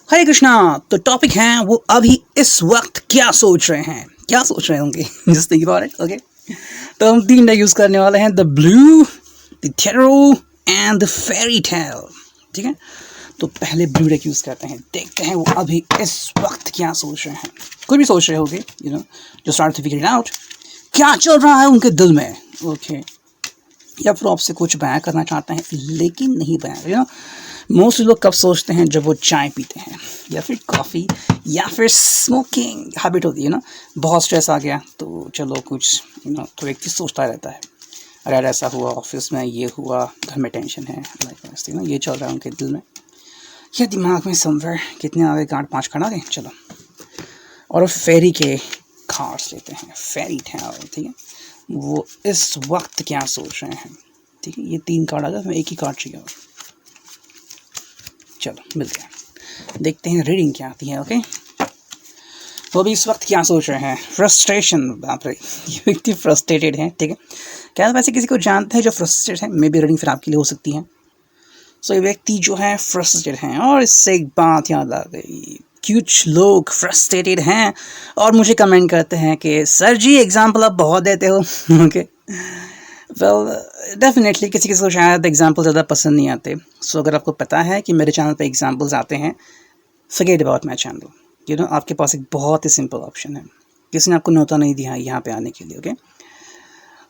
हरे कृष्णा। तो टॉपिक है वो अभी इस वक्त क्या सोच रहे हैं, क्या सोच रहे होंगे। Just think about it. Okay, तो हम तीन डेक यूज करने वाले हैं, the blue, the tarot and the fairy tale. ठीक है, तो पहले ब्लू डेक यूज करते हैं, देखते हैं वो अभी इस वक्त क्या सोच रहे हैं। कोई भी सोच रहे होंगे, जो start to figure it out, क्या चल रहा है उनके दिल में। ओके, या फिर आपसे कुछ बयां करना चाहते हैं लेकिन नहीं बयां। मोस्टली लोग कब सोचते हैं, जब वो चाय पीते हैं या फिर कॉफ़ी या फिर स्मोकिंग हैबिट होती है ना। बहुत स्ट्रेस आ गया तो चलो कुछ तो व्यक्ति सोचता रहता है, अरे यार ऐसा हुआ, ऑफिस में ये हुआ, घर में टेंशन है, लाइक ये चल रहा है उनके दिल में या दिमाग में समवेयर। कितने आ गए, 8-5 खड़ा गए, चलो। और फेरी के कार्ड्स लेते हैं, फेरी टेल। ठीक है, वो इस वक्त क्या सोच रहे हैं। ठीक है, ये 3 कार्ड आ गया, हमें एक ही कार्ड चाहिए और चलो मिल गया। देखते हैं रीडिंग क्या आती है। ओके, तो अभी इस वक्त क्या सोच रहे हैं, फ्रस्ट्रेशन। बाप रे, ये व्यक्ति फ्रस्ट्रेटेड है। ठीक है, क्या वैसे किसी को जानते हैं जो फ्रस्ट्रेटेड है? मे बी रीडिंग फिर आपके लिए हो सकती है। सो ये व्यक्ति जो है फ्रस्ट्रेटेड हैं, और इससे एक बात याद आ गई, कुछ लोग फ्रस्ट्रेटेड हैं और मुझे कमेंट करते हैं कि सर जी एग्जाम्पल आप बहुत देते हो। ओके, वेल डेफिनेटली किसी किसी को शायद एग्जाम्पल ज़्यादा पसंद नहीं आते। सो अगर आपको पता है कि मेरे चैनल पे एग्जाम्पल्स आते हैं, फॉरगेट अबाउट माय चैनल। आपके पास एक बहुत ही सिंपल ऑप्शन है, किसी ने आपको न्योता नहीं दिया यहाँ पे आने के लिए। ओके,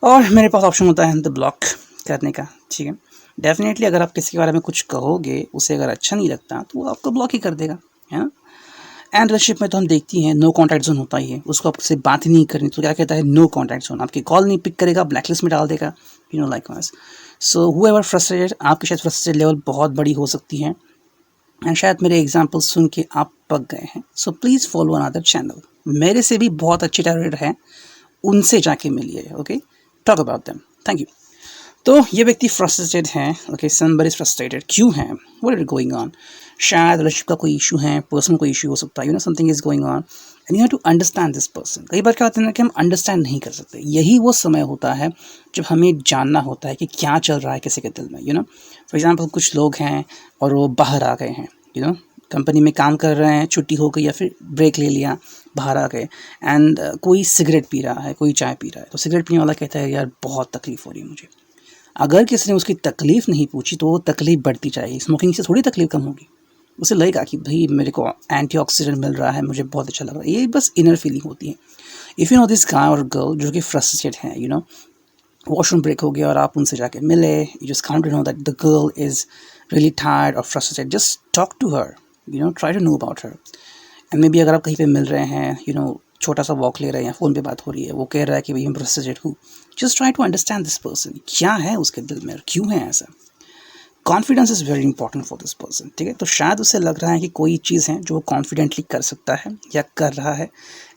और मेरे पास ऑप्शन होता है द ब्लॉक करने का। ठीक है, डेफिनेटली अगर आप किसी के बारे में कुछ कहोगे, उसे अगर अच्छा नहीं लगता तो वो आपको ब्लॉक ही कर देगा, है ना। एंड रिलेशनशिप में तो हम देखती हैं नो कॉन्टैक्ट जोन होता ही है, उसको आपसे बात ही नहीं करनी तो क्या कहता है, नो कॉन्टैक्ट जोन। आपकी कॉल नहीं पिक करेगा, ब्लैकलिस्ट में डाल देगा, लाइक वाइज। सो हुएवर फ्रस्ट्रेटेड, आपकी शायद फ्रस्ट्रेटेड लेवल बहुत बड़ी हो सकती है एंड शायद मेरे एग्जाम्पल सुन के आप पक गए हैं। So please follow another channel, मेरे से भी बहुत अच्छे टैलेंटेड हैं, उनसे जाके मिलिए। Okay, talk about them. Thank you. तो ये व्यक्ति फ्रस्ट्रेटेड है। ओके, समबडी इज फ्रस्ट्रेटेड, क्यों है, व्हाट इज गोइंग ऑन। शायद रिलेशनशिप का कोई इशू है, पर्सनल कोई इशू हो सकता है, something is going on and you have to understand this person. कई बार क्या होता है ना कि हम अंडरस्टैंड नहीं कर सकते, यही वो समय होता है जब हमें जानना होता है कि क्या चल रहा है किसी के दिल में। फॉर एग्जाम्पल कुछ लोग हैं और वो बाहर आ गए हैं, कंपनी में काम कर रहे हैं, छुट्टी हो गई या फिर ब्रेक ले लिया, बाहर आ गए एंड कोई सिगरेट पी रहा है, कोई चाय पी रहा है, तो सिगरेट पीने वाला कहता है यार बहुत तकलीफ हो रही है मुझे। अगर किसी ने उसकी तकलीफ़ नहीं पूछी तो वो तकलीफ़ बढ़ती जाएगी, स्मोकिंग से थोड़ी तकलीफ़ कम होगी। उसे लगेगा कि भाई मेरे को एंटीऑक्सीडेंट मिल रहा है, मुझे बहुत अच्छा लग रहा है। ये बस इनर फीलिंग होती है। If you know this guy और गर्ल जो कि फ्रस्ट्रेटेड है, वॉशरूम ब्रेक हो गया और आप उनसे जाके मिले, you just can't know that the girl is really tired और frustrated, just talk to her, try to know about her. And maybe अगर आप कहीं पे मिल रहे हैं, छोटा सा वॉक ले रहे हैं, फ़ोन पे बात हो रही है, वो कह रहा है कि भाई मैं फ्रस्ट्रेटेड हूँ, just try to understand this person, क्या है उसके दिल में और क्यों है ऐसा। Confidence is very important for this person. ठीक है, तो शायद उसे लग रहा है कि कोई चीज़ है जो वो कॉन्फिडेंटली कर सकता है या कर रहा है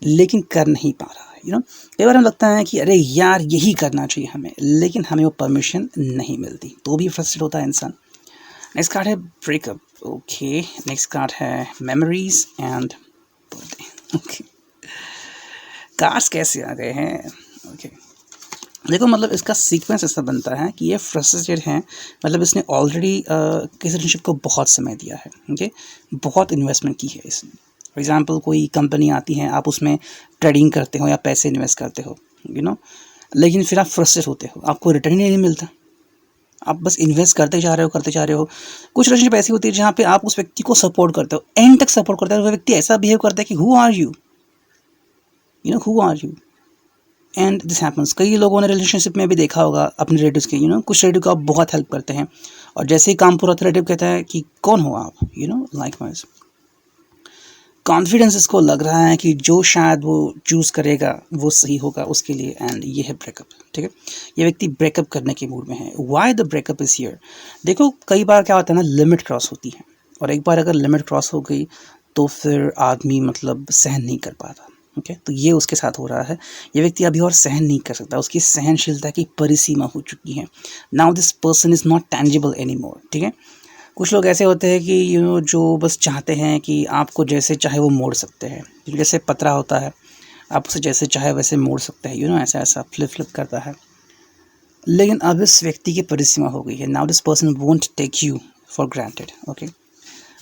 लेकिन कर नहीं पा रहा है। कई बार हमें लगता है कि अरे यार यही करना चाहिए हमें, लेकिन हमें वो परमिशन नहीं मिलती, तो भी फ्रस्ट्रेट होता है इंसान। नेक्स्ट कार्ड है ब्रेकअप। ओके, नेक्स्ट कार्ड है memories and birthday. Okay, cards कैसे आ गए हैं। ओके, देखो मतलब इसका सीक्वेंस ऐसा बनता है कि ये फ्रस्ट्रेटेड हैं, मतलब इसने ऑलरेडी किसी रिलेशनशिप को बहुत समय दिया है। ओके, बहुत इन्वेस्टमेंट की है इसने। फॉर एग्जांपल कोई कंपनी आती है, आप उसमें ट्रेडिंग करते हो या पैसे इन्वेस्ट करते हो, लेकिन फिर आप फ्रस्ट्रेट होते हो, आपको रिटर्न ही नहीं मिलता, आप बस इन्वेस्ट करते जा रहे हो। कुछ रिलेशनशिप ऐसी होती है जहाँ पे आप उस व्यक्ति को सपोर्ट करते हो, एंड तक सपोर्ट करते हो, वो व्यक्ति ऐसा बिहेव करता है कि who are you, who are you. And this happens, कई लोगों ने रिलेशनशिप में भी देखा होगा अपने रिलेटिव्स के, कुछ रिलेटिव को आप बहुत हेल्प करते हैं और जैसे ही काम पूरा होता है रिलेटिव कहता है कि कौन हो आप, लाइक वाइज। कॉन्फिडेंस इसको लग रहा है कि जो शायद वो चूज़ करेगा वो सही होगा उसके लिए, एंड ये है ब्रेकअप। ठीक है, ये व्यक्ति ब्रेकअप करने के मूड में है। Why the breakup is here. देखो कई बार क्या होता है ना, लिमिट क्रॉस होती है, और एक बार अगर लिमिट क्रॉस हो गई तो फिर आदमी मतलब सहन नहीं कर पाता। ओके, तो ये उसके साथ हो रहा है, ये व्यक्ति अभी और सहन नहीं कर सकता, उसकी सहनशीलता की परिसीमा हो चुकी है। Now this person is not tangible any more. ठीक है, कुछ लोग ऐसे होते हैं कि जो बस चाहते हैं कि आपको जैसे चाहे वो मोड़ सकते हैं, जैसे पतरा होता है आप उसे जैसे चाहे वैसे मोड़ सकते हैं, ऐसा ऐसा फ्लिप करता है। लेकिन अब इस व्यक्ति की परिसीमा हो गई है। Now this person won't take you for granted. Okay,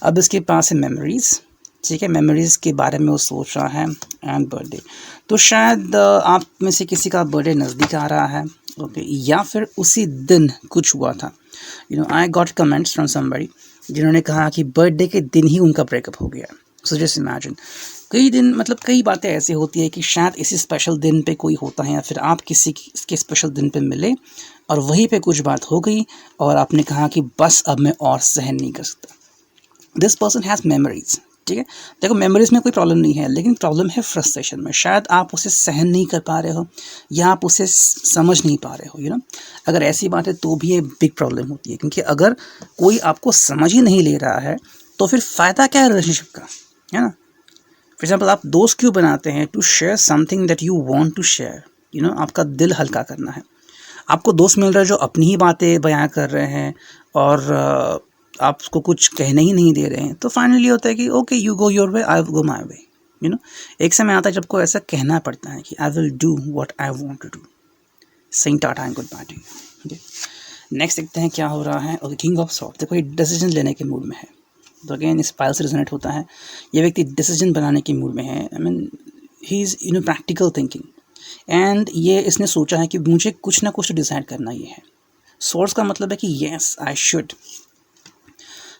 अब इसके पास है मेमोरीज़, ठीक है, मेमोरीज़ के बारे में वो सोच रहा है, एंड बर्थडे। तो शायद आप में से किसी का बर्थडे नज़दीक आ रहा है, ओके, या फिर उसी दिन कुछ हुआ था। I got comments from somebody जिन्होंने कहा कि बर्थडे के दिन ही उनका ब्रेकअप हो गया। सो जस्ट इमेजिन, कई दिन, मतलब कई बातें ऐसी होती है कि शायद इसी स्पेशल दिन पे कोई होता है, या फिर आप किसी के स्पेशल दिन पे मिले और वहीं पे कुछ बात हो गई और आपने कहा कि बस अब मैं और सहन नहीं कर सकता। दिस पर्सन हैज़ मेमोरीज, ठीक है। देखो, मेमोरीज में कोई प्रॉब्लम नहीं है, लेकिन प्रॉब्लम है फ्रस्ट्रेशन में। शायद आप उसे सहन नहीं कर पा रहे हो या आप उसे समझ नहीं पा रहे हो, अगर ऐसी बात है तो भी ये बिग प्रॉब्लम होती है, क्योंकि अगर कोई आपको समझ ही नहीं ले रहा है तो फिर फ़ायदा क्या है रिलेशनशिप का, है ना। फॉर एग्जाम्पल, आप दोस्त क्यों बनाते हैं? To share something that you want to share, आपका दिल हल्का करना है। आपको दोस्त मिल रहे हैं जो अपनी ही बातें बयां कर रहे हैं और आपको कुछ कहने ही नहीं दे रहे हैं, तो फाइनली होता है कि okay, you go your way, I go my way. एक समय आता है जब को ऐसा कहना पड़ता है कि I will do what I want to do. Saying tata and good bye to you. Next देखते हैं क्या हो रहा है। ओके, किंग ऑफ सॉर्ड्स, देखो ये डिसीजन लेने के मूड में है, तो अगेन इस पाइल से रिजोनेट होता है। ये व्यक्ति डिसीजन बनाने के मूड में है। I mean he is practical thinking, and ये इसने सोचा है कि मुझे कुछ ना कुछ तो डिसाइड करना ही है। सोर्स का मतलब है कि yes I should.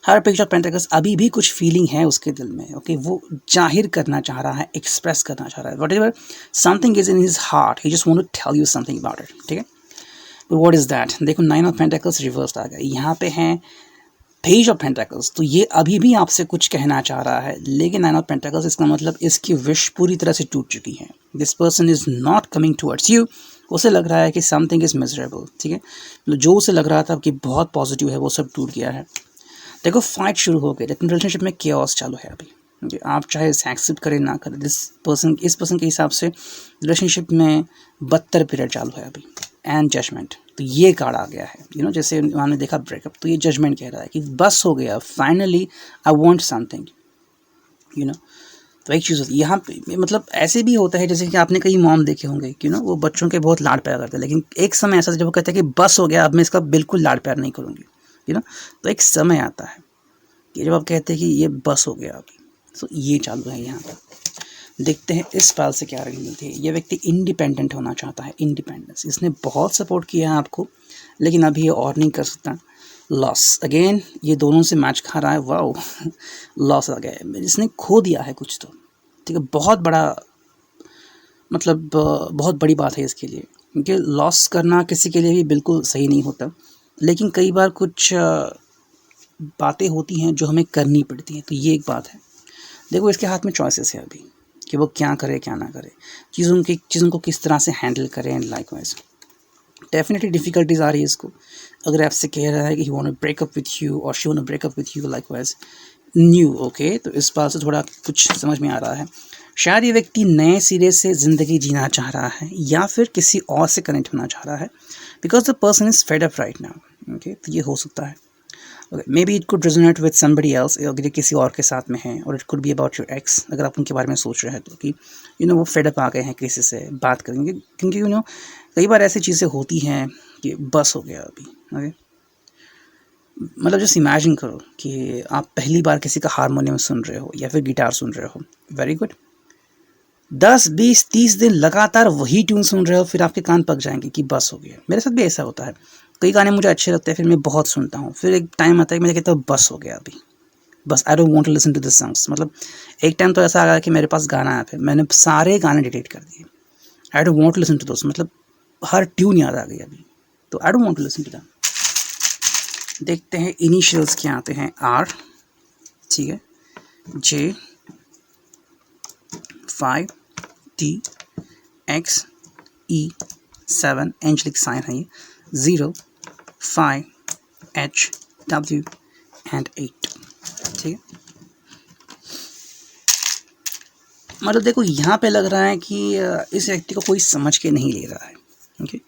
Her page of pentacles, अभी भी कुछ फीलिंग है उसके दिल में, ओके, वो जाहिर करना चाह रहा है, एक्सप्रेस करना चाह रहा है। Whatever something is in his heart, he just want to tell you something about it, ठीक है। तो व्हाट इज़ दैट? देखो, 9 ऑफ पेंटिकल्स रिवर्स आ गया, यहाँ पे हैं पेज ऑफ पेंटिकल्स। तो ये अभी भी आपसे कुछ कहना चाह रहा है, लेकिन 9 ऑफ पेंटिकल्स, इसका मतलब इसकी विश पूरी तरह से टूट चुकी है। This person is not coming towards you. उसे लग रहा है कि समथिंग इज़ मिजरेबल, ठीक है। जो उसे लग रहा था कि बहुत पॉजिटिव है, वो सब टूट गया है। देखो, फाइट शुरू हो गई, लेकिन रिलेशनशिप में केओस चालू है अभी। आप चाहे इसे एक्सेप्ट करें ना करें, इस पर्सन के हिसाब से रिलेशनशिप में 72 पीरियड चालू है अभी, एंड जजमेंट। तो ये कार्ड आ गया है, जैसे उन्होंने देखा ब्रेकअप, तो ये जजमेंट कह रहा है कि बस हो गया, फाइनली आई वांट समथिंग, तो एक चीज़ होती है यहाँ पे। मतलब ऐसे भी होता है जैसे कि आपने कई मॉम देखे होंगे कि वो बच्चों के बहुत लाड प्यार करते हैं, लेकिन एक समय ऐसा जब वो कहते हैं कि बस हो गया, अब मैं इसका बिल्कुल लाड प्यार नहीं करूँगी, तो एक समय आता है कि जब आप कहते हैं कि ये बस हो गया अभी। तो ये चालू है यहाँ पर। देखते हैं इस फाइल से क्या रीडिंग मिलती है। ये व्यक्ति इंडिपेंडेंट होना चाहता है, इंडिपेंडेंस। इसने बहुत सपोर्ट किया है आपको, लेकिन अभी ये और नहीं कर सकता। लॉस, अगेन ये दोनों से मैच खा रहा है। वाओ, लॉस आ गया है, इसने खो दिया है कुछ तो, ठीक है। बहुत बड़ा, मतलब बहुत बड़ी बात है इसके लिए, क्योंकि लॉस करना किसी के लिए भी बिल्कुल सही नहीं होता, लेकिन कई बार कुछ बातें होती हैं जो हमें करनी पड़ती हैं। तो ये एक बात है। देखो, इसके हाथ में चॉइसेस है अभी कि वो क्या करे क्या ना करे, चीज़ों को किस तरह से हैंडल करें। एंड लाइकवाइज डेफिनेटली डिफ़िकल्टीज आ रही है इसको। अगर आपसे कह रहा है कि he want to break up with you और she want to break up with you likewise knew, okay, तो इस बात से थोड़ा कुछ समझ में आ रहा है। शायद ये व्यक्ति नए सिरे से ज़िंदगी जीना चाह रहा है, या फिर किसी और से कनेक्ट होना चाह रहा है, because the person is fed up right now, okay. तो ये हो सकता है। May be it could resonate with somebody else, अगर ये किसी और के साथ में है, और it could be about your x, अगर आप उनके बारे में सोच रहे हैं तो, कि वो फेड अप आ गए हैं किसी से बात करेंगे, क्योंकि कई बार ऐसी चीज़ें होती हैं कि बस हो गया अभी, ओके। मतलब जस्ट इमेजिन करो कि आप पहली बार किसी का हारमोनियम सुन रहे हो या फिर गिटार सुन रहे हो, वेरी गुड, 10, 20, 30 दिन लगातार वही ट्यून सुन रहे हो, फिर आपके कान पक जाएंगे कि बस हो गया। मेरे साथ भी ऐसा होता है, कई गाने मुझे अच्छे लगते हैं, फिर मैं बहुत सुनता हूँ, फिर एक टाइम आता है कि मैं कहता हूँ बस हो गया अभी, बस I don't want to listen to this songs. मतलब एक टाइम तो ऐसा आ गया कि मेरे पास गाना आया, फिर मैंने सारे गाने डिलीट कर दिए। I don't want to listen to those, मतलब हर ट्यून याद आ गई अभी, तो I don't want to listen to them. देखते हैं इनिशियल्स क्या आते हैं। आर, ठीक है, J, 5, T, X, E, 7, angelic sign है ये, 0, 5, H, W एंड 8, ठीक है। मतलब देखो, यहाँ पे लग रहा है कि इस व्यक्ति को कोई समझ के नहीं ले रहा है, ओके।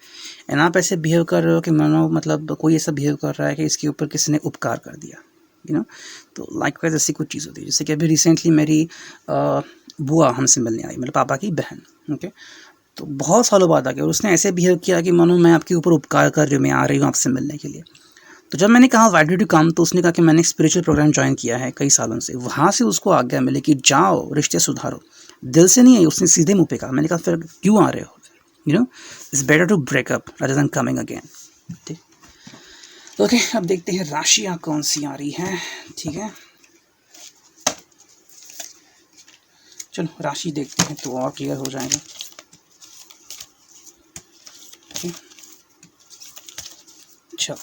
एंड आप ऐसे बिहेव कर रहे हो कि मानो, मतलब कोई ऐसा बिहेव कर रहा है कि इसके ऊपर किसी ने उपकार कर दिया, तो लाइकवाइज ऐसी कुछ चीज़ होती है। जैसे कि अभी रिसेंटली मेरी बुआ हमसे मिलने आई, मतलब पापा की बहन, ओके। तो बहुत सालों बाद आ गया, और उसने ऐसे बिहेव किया कि मानो मैं आपके ऊपर उपकार कर रही हूँ, मैं आ रही हूँ आपसे मिलने के लिए। तो जब मैंने कहा व्हाई डिड यू कम, तो उसने कहा कि मैंने एक स्पिरिचुअल प्रोग्राम ज्वाइन किया है कई सालों से, वहाँ से उसको आज्ञा मिली कि जाओ रिश्ते सुधारो। दिल से नहीं आई, उसने सीधे मुँह पे कहा। मैंने कहा फिर क्यों आ रहे हो, you know it's better to break up rather than coming again. ठीक, ओके, अब देखते हैं राशियाँ कौन सी आ रही हैं। ठीक है, चलो राशि देखते हैं तो और क्लियर हो जाएगा। अच्छा,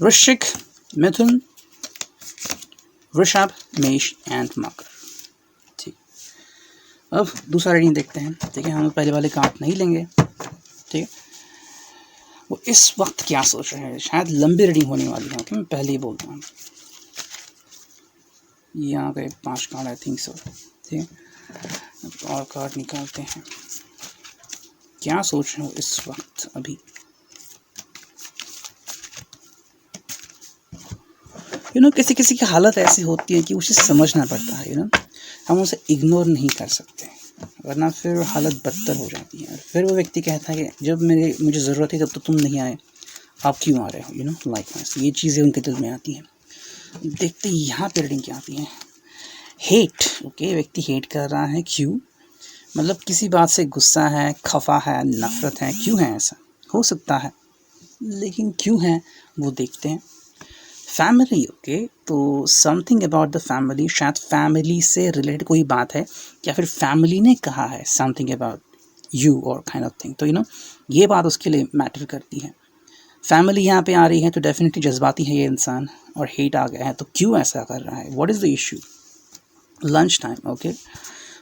वृश्चिक, मिथुन, वृषभ, मेष एंड मकर। ठीक, अब दूसरा रीडिंग देखते हैं। ठीक है, हम पहले वाले कार्ड नहीं लेंगे। ठीक है, वो इस वक्त क्या सोच रहे हैं, शायद लंबी रीडिंग होने वाली है। ओके, मैं पहले ही बोलता हूँ। यहाँ पे 5 कार्ड आई थिंक सो। ठीक है, और कार्ड निकालते हैं, क्या सोच रहे हो इस वक्त अभी। किसी किसी की हालत ऐसी होती है कि उसे समझना पड़ता है। हम उसे इग्नोर नहीं कर सकते, वरना फिर हालत बदतर हो जाती है। फिर वो व्यक्ति कहता है कि जब मुझे ज़रूरत है तब तो तुम नहीं आए, आप क्यों आ रहे हो, लाइक ये चीज़ें उनके दिल में आती हैं। देखते यहाँ पे रीडिंग क्या आती है। हेट, ओके, व्यक्ति हेट कर रहा है। क्यों, मतलब किसी बात से गुस्सा है, खफा है, नफरत है। क्यों है ऐसा, हो सकता है, लेकिन क्यों है वो देखते हैं। फैमिली, ओके, तो समथिंग अबाउट द फैमिली, शायद फैमिली से रिलेटेड कोई बात है, या फिर फैमिली ने कहा है समथिंग अबाउट यू और काइंड ऑफ थिंग। तो ये बात उसके लिए मैटर करती है। फैमिली यहाँ पे आ रही है तो डेफिनेटली जज्बाती है ये इंसान, और हेट आ गया है। तो क्यों ऐसा कर रहा है, what is the issue. Lunch time, okay,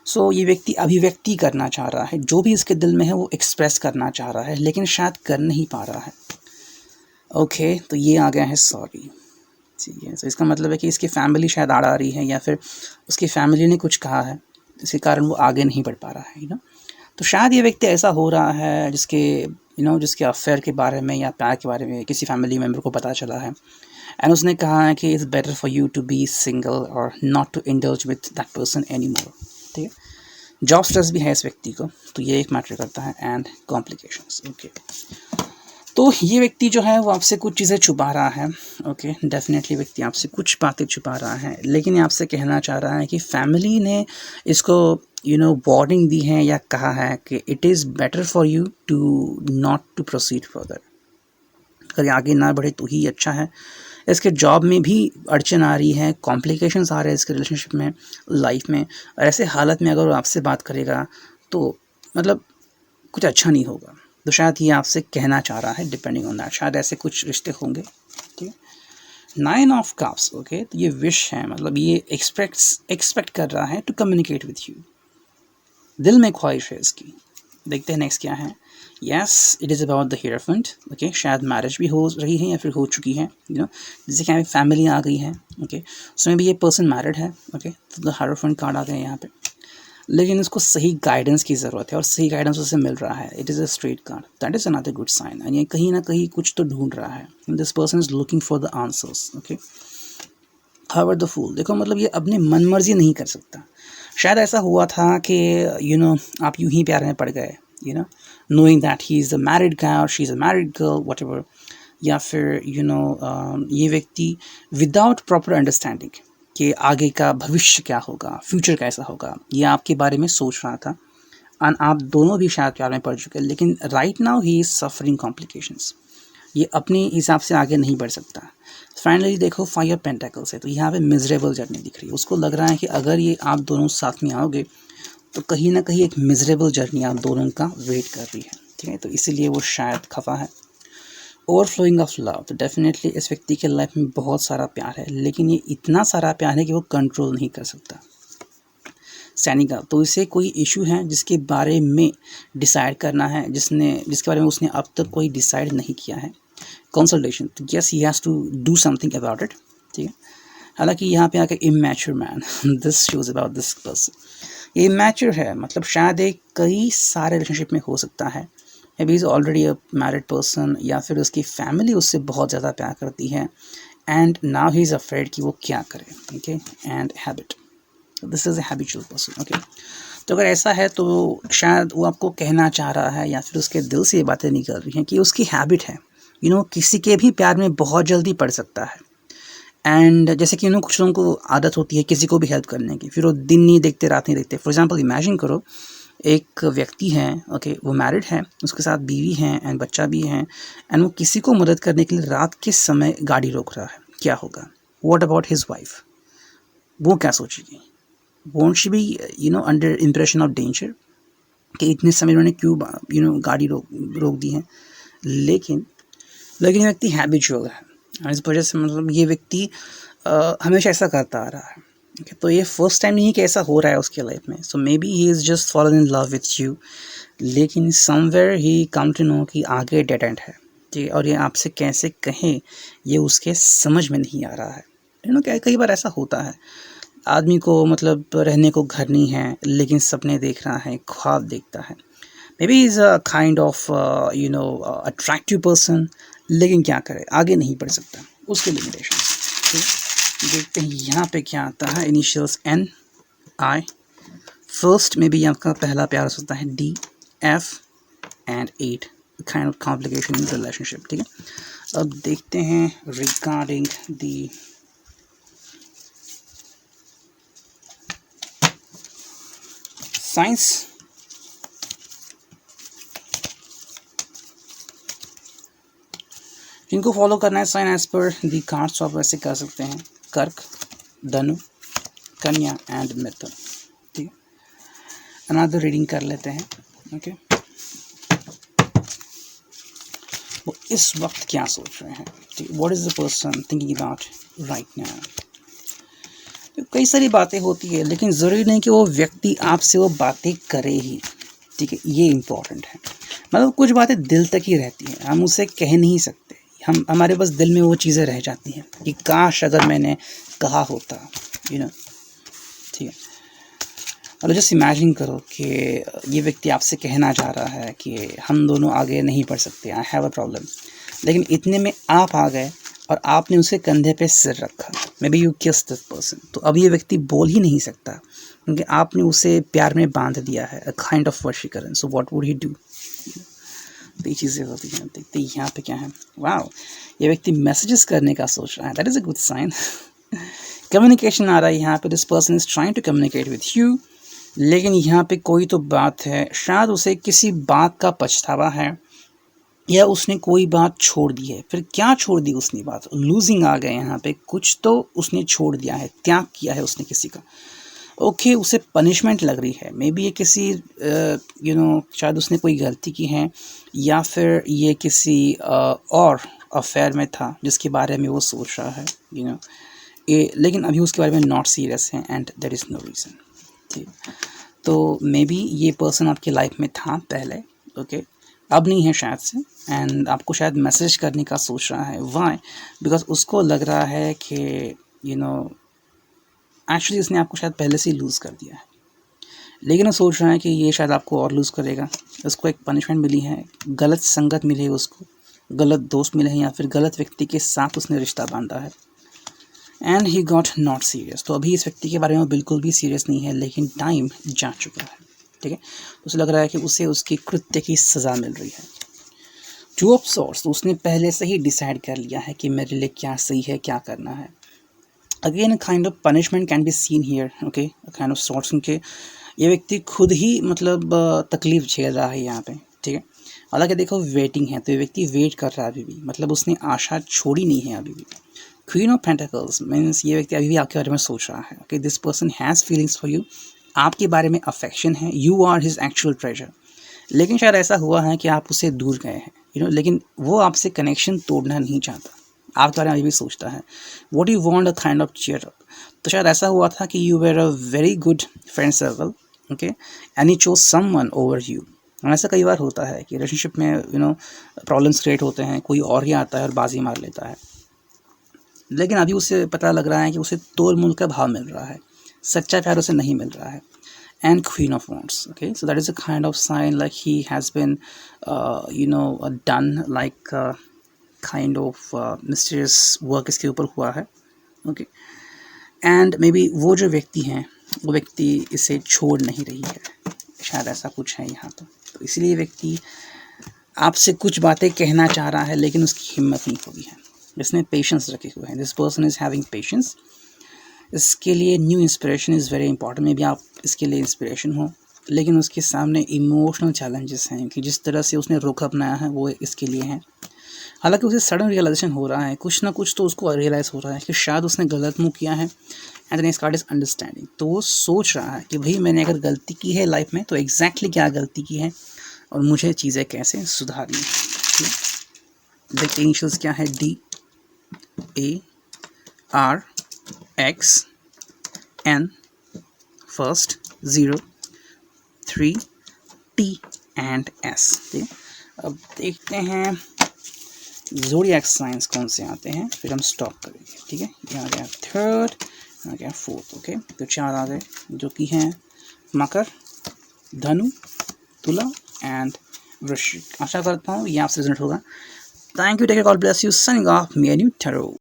so ये व्यक्ति अभिव्यक्ति करना चाह रहा है, जो भी इसके दिल में है वो एक्सप्रेस करना चाह रहा है, लेकिन शायद कर नहीं पा रहा है। ओके, तो ये आ गया है सॉरी। ठीक है, तो इसका मतलब है कि इसकी फैमिली शायद आड़ आ रही है, या फिर उसकी फैमिली ने कुछ कहा है, इसी कारण वो आगे नहीं बढ़ पा रहा है। तो शायद ये व्यक्ति ऐसा हो रहा है जिसके जिसके अफेयर के बारे में या प्यार के बारे में किसी फैमिली मेम्बर को पता चला है, एंड उसने कहा है कि it's better for you to be single और not to indulge with that person any more. ठीक है, जॉब स्ट्रेस भी है इस व्यक्ति को, तो ये एक मैटर करता है, एंड कॉम्प्लिकेशंस। ओके, तो ये व्यक्ति जो है वो आपसे कुछ चीज़ें छुपा रहा है। ओके, डेफिनेटली व्यक्ति आपसे कुछ बातें छुपा रहा है, लेकिन ये आपसे कहना चाह रहा है कि फैमिली ने इसको वार्निंग दी है या कहा है कि it is better for you to not to proceed further. अगर आगे ना बढ़े तो ही अच्छा है। इसके जॉब में भी अड़चन आ रही है, कॉम्प्लिकेशंस आ रहे हैं इसके रिलेशनशिप में, लाइफ में, और ऐसे हालत में अगर वो आपसे बात करेगा तो मतलब कुछ अच्छा नहीं होगा। तो शायद ये आपसे कहना चाह रहा है, डिपेंडिंग ऑन दैट, शायद ऐसे कुछ रिश्ते होंगे। ठीक है, 9 ऑफ कप्स, ओके, तो ये विश है, मतलब ये एक्सपेक्ट कर रहा है टू कम्युनिकेट विथ यू, दिल में ख्वाहिश है इसकी। देखते हैं नेक्स्ट क्या है। Yes, it is about the hierophant. Okay, शायद मैरिज भी हो रही है या फिर हो चुकी है, जैसे कि फैमिली आ गई है। ओके, उसमें भी ये पर्सन मैरिड है। ओके, तो द हियरफेंट कार्ड आ गए यहाँ पे, लेकिन उसको सही गाइडेंस की ज़रूरत है और सही गाइडेंस उसे मिल रहा है। It is a straight card, that is another good sign. यानी कहीं ना कहीं कुछ तो ढूंढ रहा है, this person is looking for the answers. Okay, however the fool, देखो मतलब ये अपनी मनमर्जी नहीं कर सकता। शायद ऐसा हुआ था कि आप यूं ही प्यार में पड़ गए, knowing that he is a married guy or she is a married girl, whatever, या फिर ये व्यक्ति विदाउट प्रॉपर अंडरस्टैंडिंग कि आगे का भविष्य क्या होगा, फ्यूचर कैसा होगा, ये आपके बारे में सोच रहा था, और आप दोनों भी शायद प्यार में पड़ चुके हैं, लेकिन right now he is suffering complications. ये अपने हिसाब से आगे नहीं बढ़ सकता। फाइनली देखो 5 ऑफ पेंटिकल्स है, तो यहाँ पे मिजरेबल जर्नी दिख रही है। उसको लग रहा है कि अगर ये आप दोनों साथ में आओगे तो कहीं ना कहीं एक मिजरेबल जर्नी आप दोनों का वेट कर रही है। ठीक है, तो इसीलिए वो शायद खफा है। ओवरफ्लोइंग ऑफ लव, तो डेफिनेटली इस व्यक्ति के लाइफ में बहुत सारा प्यार है, लेकिन ये इतना सारा प्यार है कि वो कंट्रोल नहीं कर सकता। सैनिका, तो इसे कोई इशू है जिसके बारे में डिसाइड करना है, जिसके बारे में उसने अब तक कोई डिसाइड नहीं किया है। कंसल्टेशन, तो yes he has to do something about it. ठीक है, हालांकि यहाँ पे आकर immature man, this shows about this person, ये इमैच्योर है, मतलब शायद एक कई सारे रिलेशनशिप में हो सकता है। May be is already a married person, या फिर उसकी फैमिली उससे बहुत ज़्यादा प्यार करती है, and now he is afraid कि वो क्या करे। Okay, and habit, this is a habitual person. Okay, तो अगर ऐसा है तो शायद वो आपको कहना चाह रहा है, या फिर उसके दिल से ये बातें निकल रही हैं कि उसकी हैबिट है, किसी के भी प्यार में बहुत जल्दी पड़ सकता है। एंड जैसे कि कुछ लोगों को आदत होती है किसी को भी हेल्प करने की, फिर वो दिन नहीं देखते रात नहीं देखते। फॉर एग्जांपल इमेजिन करो, एक व्यक्ति है, ओके, वो मैरिड है, उसके साथ बीवी है एंड बच्चा भी है, एंड वो किसी को मदद करने के लिए रात के समय गाड़ी रोक रहा है, क्या होगा? What about his wife? वो क्या सोचेगी? Won't she be under impression of danger कि इतने समय उन्होंने क्यों गाड़ी रोक दी है? लेकिन ये व्यक्ति हैबिचुअल है, और इस वजह से मतलब ये व्यक्ति हमेशा ऐसा करता आ रहा है। Okay, तो ये फर्स्ट टाइम नहीं कि ऐसा हो रहा है उसके लाइफ में। So maybe he is just fallen in love with you, लेकिन somewhere he come to know कि आगे डेड एंड है, ठीक है, और ये आपसे कैसे कहें ये उसके समझ में नहीं आ रहा है। क्या कई बार ऐसा होता है, आदमी को मतलब रहने को घर नहीं है लेकिन सपने देख रहा है, ख्वाब देखता है। May be is a kind of attractive person, लेकिन क्या करे, आगे नहीं बढ़ सकता, उसके लिमिटेशन। ठीक है, देखते हैं यहाँ पे क्या आता है। इनिशियल्स एन आई, फर्स्ट में भी आपका पहला प्यार हो सकता है D, F and 8, kind of complication in relationship. ठीक है, अब देखते हैं रिगार्डिंग दी साइंस। जिनको फॉलो करना है साइन एज पर दी कार्ड्स, आप वैसे कर सकते हैं, कर्क, धनु, कन्या एंड मिथुन। ठीक है, अनदर रीडिंग कर लेते हैं। ओके, वो इस वक्त क्या सोच रहे हैं? ठीक, what is the person thinking about right now? तो कई सारी बातें होती है, लेकिन ज़रूरी नहीं कि वो व्यक्ति आपसे वो बातें करे ही। ठीक है, ये इम्पोर्टेंट है। मतलब कुछ बातें दिल तक ही रहती हैं, हम उसे कह नहीं सकते, हमारे बस दिल में वो चीज़ें रह जाती हैं कि काश अगर मैंने कहा होता, ठीक है। और जस्ट इमेजिन करो कि ये व्यक्ति आपसे कहना चाह रहा है कि हम दोनों आगे नहीं बढ़ सकते, आई हैव अ प्रॉब्लम, लेकिन इतने में आप आ गए और आपने उसके कंधे पे सिर रखा, मे बी यू किस दिस पर्सन। तो अब ये व्यक्ति बोल ही नहीं सकता क्योंकि आपने उसे प्यार में बांध दिया है, अ काइंड ऑफ वशीकरण। So what would he do? तो ये चीज़ें होती हैं। देखते यहाँ पे क्या है। वाओ, ये व्यक्ति मैसेजेस करने का सोच रहा है, that is a good sign. Communication आ रहा है यहाँ पे, this person is trying to communicate with you, लेकिन यहाँ पे कोई तो बात है, शायद उसे किसी बात का पछतावा है या उसने कोई बात छोड़ दी है। फिर क्या छोड़ दी उसने बात? लूजिंग आ गए यहाँ पे, कुछ तो उसने छोड़ दिया है, त्याग किया है उसने किसी का। ओके, उसे पनिशमेंट लग रही है, मे बी ये किसी शायद उसने कोई गलती की है, या फिर ये किसी और अफेयर में था जिसके बारे में वो सोच रहा है, लेकिन अभी उसके बारे में नॉट सीरियस है and there is no reason. ठीक, तो मे बी ये पर्सन आपकी लाइफ में था पहले, ओके, अब नहीं है शायद से, एंड आपको शायद मैसेज करने का सोच रहा है। वाई? बिकॉज उसको लग रहा है कि एक्चुअली उसने आपको शायद पहले से ही लूज़ कर दिया है, लेकिन वो सोच रहा है कि ये शायद आपको और लूज़ करेगा। उसको एक पनिशमेंट मिली है, गलत संगत मिली है उसको, गलत दोस्त मिले हैं, या फिर गलत व्यक्ति के साथ उसने रिश्ता बांधा है, and he got not serious. तो अभी इस व्यक्ति के बारे में बिल्कुल भी सीरियस नहीं है, लेकिन टाइम जा चुका है। ठीक है, उसे लग रहा है कि उसे उसकी कृत्य की सज़ा मिल रही है। टू ऑफ सॉर्ट्स, तो उसने पहले से ही डिसाइड कर लिया है कि मेरे लिए क्या सही है, क्या करना है। Again a kind of punishment can be seen here, okay, a kind of sorts, उनके ये व्यक्ति खुद ही मतलब तकलीफ झेल रहा है यहाँ पे। ठीक है, हालांकि देखो वेटिंग है, तो ये व्यक्ति वेट कर रहा है अभी भी, मतलब उसने आशा छोड़ी नहीं है अभी भी। क्वीन ऑफ पेंटिकल्स मीन्स ये व्यक्ति अभी भी आपके बारे में सोच रहा है, okay, this person has feelings for you, आपके बारे में अफेक्शन है, you are his actual treasure. लेकिन शायद ऐसा हुआ है कि आप उससे दूर गए हैं, लेकिन वो आपसे कनेक्शन तोड़ना नहीं चाहता, आपके बारे में अभी भी सोचता है। What you want a kind of cheer up. तो शायद ऐसा हुआ था कि you were a very good friend circle, okay, and he chose someone over you. ऐसा कई बार होता है कि रिलेशनशिप में प्रॉब्लम्स क्रिएट होते हैं, कोई और ही आता है और बाजी मार लेता है, लेकिन अभी उसे पता लग रहा है कि उसे तोल मोल का भाव मिल रहा है, सच्चा प्यार उसे नहीं मिल रहा है। And Queen of Wands, okay, so that is a kind of sign like he has been done like kind of mysterious work इसके ऊपर हुआ है, okay, and maybe वो जो व्यक्ति हैं वो व्यक्ति इसे छोड़ नहीं रही है, शायद ऐसा कुछ है यहाँ तो इसीलिए व्यक्ति आपसे कुछ बातें कहना चाह रहा है लेकिन उसकी हिम्मत नहीं हुई है, जिसने पेशेंस रखे हुए हैं, this person is having patience. इसके लिए new inspiration is very important. May be आप इसके लिए इंस्पिरेशन हो, लेकिन उसके सामने इमोशनल चैलेंजेस हैं कि जिस तरह से उसने रुख अपनाया है वो इसके लिए है। हालांकि उसे सडन रियलाइजेशन हो रहा है, कुछ ना कुछ तो उसको रियलाइज़ हो रहा है कि शायद उसने गलत मूव किया है, and then card is understanding. तो वो सोच रहा है कि भाई मैंने अगर गलती की है लाइफ में तो एग्जैक्टली क्या गलती की है और मुझे चीज़ें कैसे सुधारनी है। देखते इनिशियल्स क्या है, DARX N first 0 3 T and S। ठीक है, अब देखते हैं ज़ोडिएक साइंस कौन से आते हैं, फिर हम स्टॉप करेंगे। ठीक है, यहाँ आ गया थर्ड, यहाँ आ गया फोर्थ। ओके, तो 4 आ गए जो कि हैं मकर, धनु, तुला एंड वृश्चिक। आशा करता हूँ ये आपसे रिजल्ट होगा। Thank you, take care, God bless you, signing off, me and you tarot.